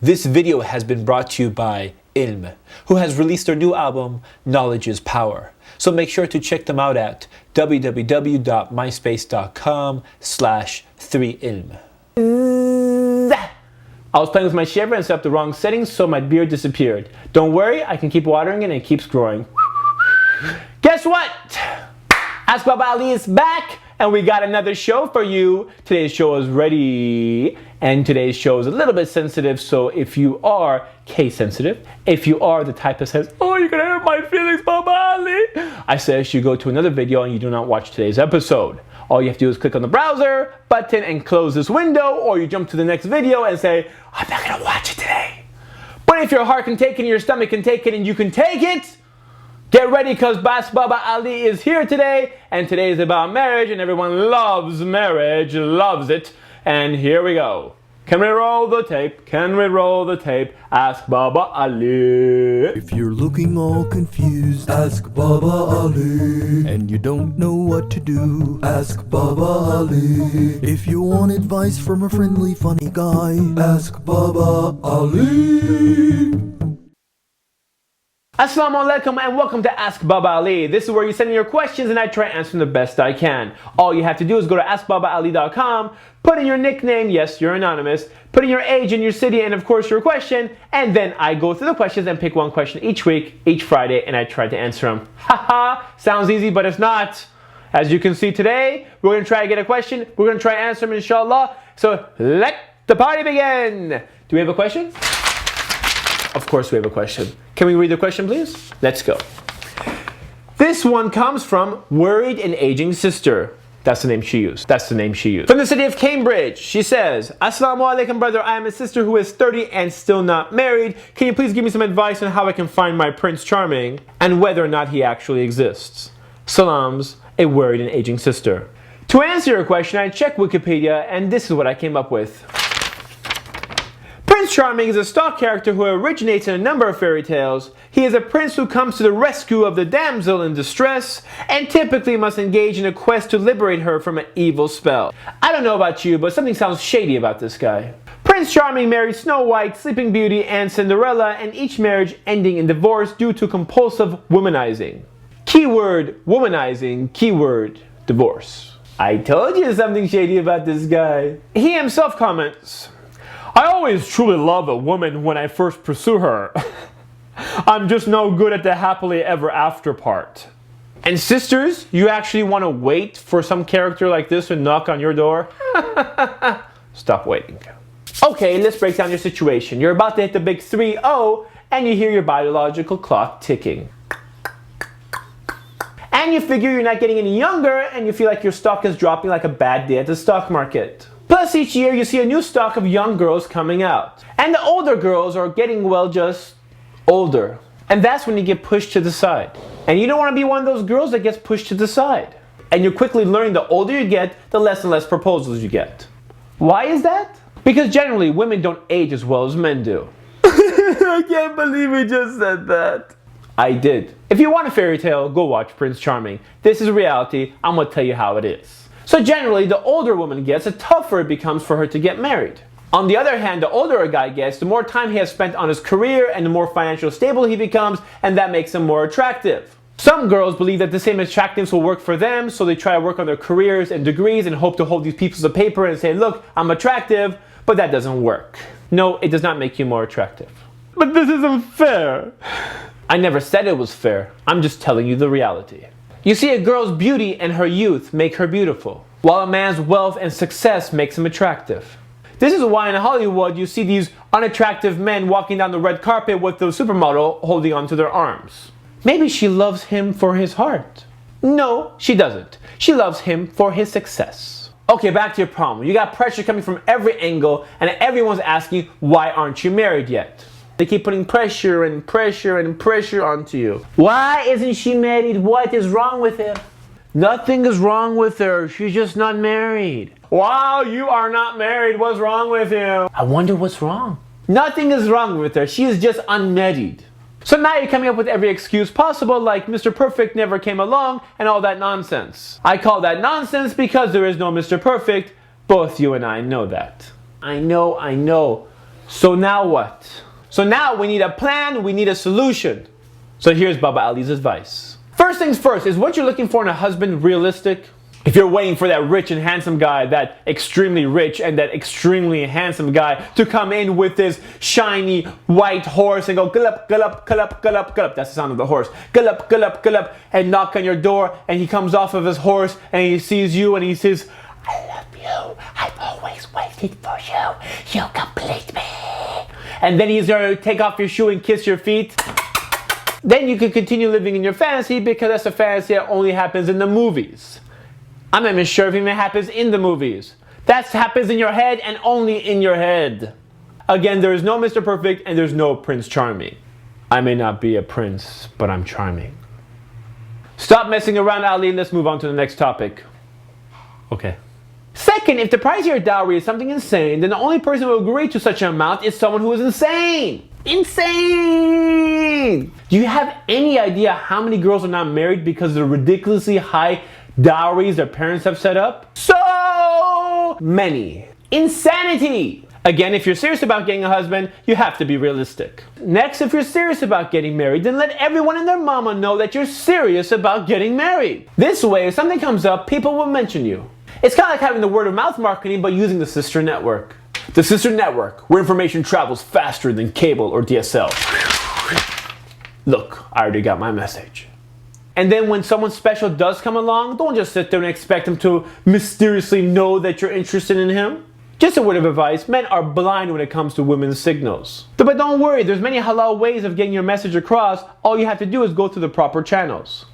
This video has been brought to you by Ilm, who has released their new album, Knowledge is Power. So make sure to check them out at www.myspace.com/3ilm. I was playing with my shaver and set up the wrong settings, so my beard disappeared. Don't worry, I can keep watering it and it keeps growing. Guess what? Ask Baba Ali is back, and we got another show for you. Today's show is ready, and today's show is a little bit sensitive, so if you are case sensitive, if you are the type that says, oh, you're gonna hurt my feelings, Baba Ali, I suggest you go to another video and you do not watch today's episode. All you have to do is click on the browser button and close this window, or you jump to the next video and say, I'm not gonna watch it today. But if your heart can take it and your stomach can take it and you can take it, get ready, because Baba Ali is here today, and today is about marriage, and everyone loves marriage, loves it. And here we go. Can we roll the tape? Can we roll the tape? Ask Baba Ali. If you're looking all confused, ask Baba Ali. And you don't know what to do, ask Baba Ali. If you want advice from a friendly, funny guy, ask Baba Ali. Assalamu alaikum and welcome to Ask Baba Ali. This is where you send in your questions and I try to answer them the best I can. All you have to do is go to askbabaali.com, put in your nickname, yes, you're anonymous, put in your age and your city and of course your question, and then I go through the questions and pick one question each week, each Friday, and I try to answer them. Haha, sounds easy, but it's not. As you can see today, we're going to try to get a question, we're going to try to answer them inshallah. So let the party begin. Do we have a question? Of course we have a question. Can we read the question, please? Let's go. This one comes from Worried and Aging Sister. That's the name she used. That's the name she used. From the city of Cambridge, she says, Assalamu alaikum, brother. I am a sister who is 30 and still not married. Can you please give me some advice on how I can find my Prince Charming and whether or not he actually exists? Salams, a worried and aging sister. To answer your question, I checked Wikipedia and this is what I came up with. Prince Charming is a stock character who originates in a number of fairy tales. He is a prince who comes to the rescue of the damsel in distress and typically must engage in a quest to liberate her from an evil spell. I don't know about you, but something sounds shady about this guy. Prince Charming married Snow White, Sleeping Beauty, and Cinderella, and each marriage ending in divorce due to compulsive womanizing. Keyword womanizing, keyword divorce. I told you something shady about this guy. He himself comments, I always truly love a woman when I first pursue her. I'm just no good at the happily ever after part. And sisters, you actually want to wait for some character like this to knock on your door? Stop waiting. Okay, let's break down your situation. You're about to hit the big 3-0 and you hear your biological clock ticking. And you figure you're not getting any younger and you feel like your stock is dropping like a bad day at the stock market. Plus each year you see a new stock of young girls coming out. And the older girls are getting, well, just older. And that's when you get pushed to the side. And you don't want to be one of those girls that gets pushed to the side. And you're quickly learning the older you get, the less and less proposals you get. Why is that? Because generally women don't age as well as men do. I can't believe we just said that. I did. If you want a fairy tale, go watch Prince Charming. This is reality. I'm going to tell you how it is. So generally, the older a woman gets, the tougher it becomes for her to get married. On the other hand, the older a guy gets, the more time he has spent on his career and the more financially stable he becomes, and that makes him more attractive. Some girls believe that the same attractiveness will work for them, so they try to work on their careers and degrees and hope to hold these pieces of paper and say, look, I'm attractive, but that doesn't work. No, it does not make you more attractive. But this isn't fair. I never said it was fair. I'm just telling you the reality. You see, a girl's beauty and her youth make her beautiful, while a man's wealth and success makes him attractive. This is why in Hollywood you see these unattractive men walking down the red carpet with the supermodel holding onto their arms. Maybe she loves him for his heart. No, she doesn't. She loves him for his success. Okay, back to your problem. You got pressure coming from every angle and everyone's asking, why aren't you married yet? They keep putting pressure and pressure and pressure onto you. Why isn't she married? What is wrong with him? Nothing is wrong with her. She's just not married. Wow, you are not married. What's wrong with you? I wonder what's wrong. Nothing is wrong with her. She is just unmarried. So now you're coming up with every excuse possible, like Mr. Perfect never came along and all that nonsense. I call that nonsense because there is no Mr. Perfect. Both you and I know that. I know. So now what? So now we need a plan, we need a solution. So here's Baba Ali's advice. First things first, is what you're looking for in a husband realistic? If you're waiting for that rich and handsome guy, that extremely rich and that extremely handsome guy to come in with his shiny white horse and go gallop, gallop, gallop, gallop, gallop. That's the sound of the horse. Gallop, gallop, gallop, and knock on your door, and he comes off of his horse and he sees you and he says, I love you. I've always waited for you. You complete me. And then he's going to take off your shoe and kiss your feet. Then you can continue living in your fantasy, because that's a fantasy that only happens in the movies. I'm not even sure if it even happens in the movies. That happens in your head and only in your head. Again, there is no Mr. Perfect and there's no Prince Charming. I may not be a prince, but I'm charming. Stop messing around, Ali. Let's move on to the next topic. Okay. Second, if the price of your dowry is something insane, then the only person who will agree to such an amount is someone who is insane. Insane! Do you have any idea how many girls are not married because of the ridiculously high dowries their parents have set up? So many. Insanity! Again, if you're serious about getting a husband, you have to be realistic. Next, if you're serious about getting married, then let everyone and their mama know that you're serious about getting married. This way, if something comes up, people will mention you. It's kind of like having the word of mouth marketing, but using the sister network. The sister network, where information travels faster than cable or DSL. Look, I already got my message. And then when someone special does come along, don't just sit there and expect him to mysteriously know that you're interested in him. Just a word of advice, men are blind when it comes to women's signals. But don't worry, there's many halal ways of getting your message across. All you have to do is go through the proper channels.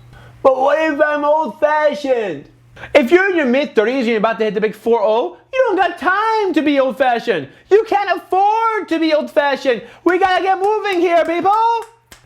But what if I'm old-fashioned? If you're in your mid-30s and you're about to hit the big 4-0, you don't got time to be old-fashioned. You can't afford to be old-fashioned. We gotta get moving here, people.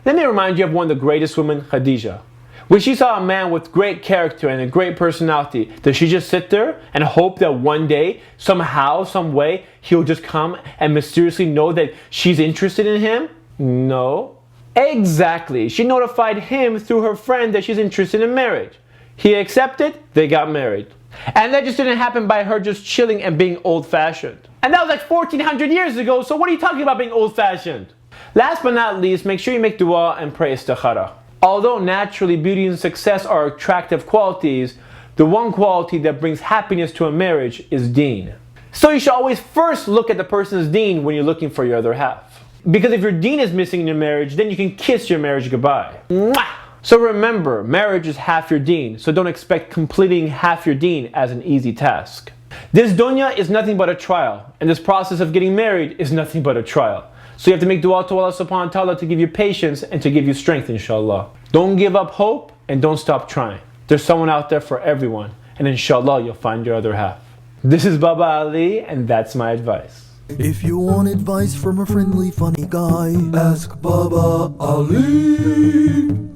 Let me remind you of one of the greatest women, Khadija. When she saw a man with great character and a great personality, does she just sit there and hope that one day, somehow, some way, he'll just come and mysteriously know that she's interested in him? No. Exactly. She notified him through her friend that she's interested in marriage. He accepted, they got married. And that just didn't happen by her just chilling and being old-fashioned. And that was like 1400 years ago, so what are you talking about being old-fashioned? Last but not least, make sure you make dua and pray istikhara. Although naturally beauty and success are attractive qualities, the one quality that brings happiness to a marriage is deen. So you should always first look at the person's deen when you're looking for your other half. Because if your deen is missing in your marriage, then you can kiss your marriage goodbye. Mwah! So remember, marriage is half your deen, so don't expect completing half your deen as an easy task. This dunya is nothing but a trial, and this process of getting married is nothing but a trial. So you have to make dua to Allah subhanahu wa ta'ala to give you patience and to give you strength, inshallah. Don't give up hope and don't stop trying. There's someone out there for everyone, and inshallah you'll find your other half. This is Baba Ali, and that's my advice. If you want advice from a friendly, funny guy, ask Baba Ali.